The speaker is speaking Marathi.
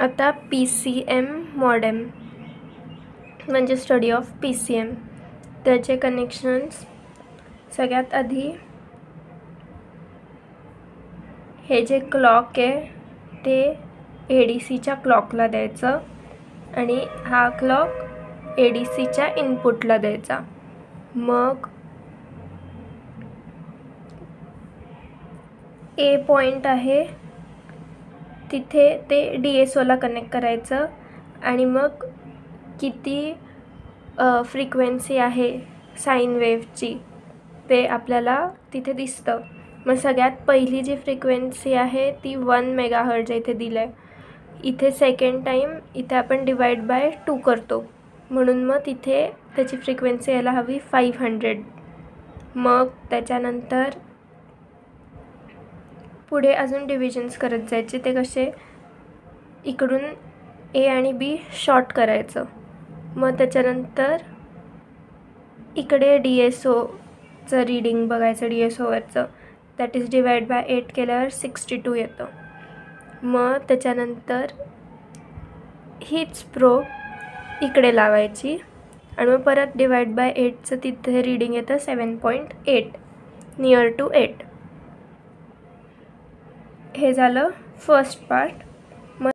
आता PCM मॉडेम म्हणजे स्टडी ऑफ PCM, त्याचे कनेक्शन्स सगळ्यात आधी हे जे क्लॉक आहे ते ADCच्या क्लॉकला द्यायचं आणि हा क्लॉक ADCच्या इनपुटला द्यायचा. मग A पॉईंट आहे तिथे ते DSOला कनेक्ट करायचं आणि मग किती फ्रिक्वेन्सी आहे साईन वेव्हची ते आपल्याला तिथे दिसतं. मग सगळ्यात पहिली जी फ्रिक्वेन्सी आहे ती 1 मेगाहर्ट्ज इथे दिलं आहे. इथे सेकंड टाईम इथे आपण डिवाइड बाय 2 करतो म्हणून मग तिथे त्याची फ्रिक्वेन्सी यायला हवी 500. मग त्याच्यानंतर पुढे अजून डिव्हिजन्स करत जायचे. ते कसे, इकडून A आणि B शॉर्ट करायचं. मग त्याच्यानंतर इकडे DSOचं रीडिंग बघायचं, DSOवरचं दॅट इज डिवाइड बाय 8 केल्यावर 62 येतं. मग त्याच्यानंतर हीच प्रोब इकडे लावायची आणि मग परत डिवाइड बाय 8चं तिथे रीडिंग येतं 7.8 नियर टू 8. हे झालं फर्स्ट पार्ट.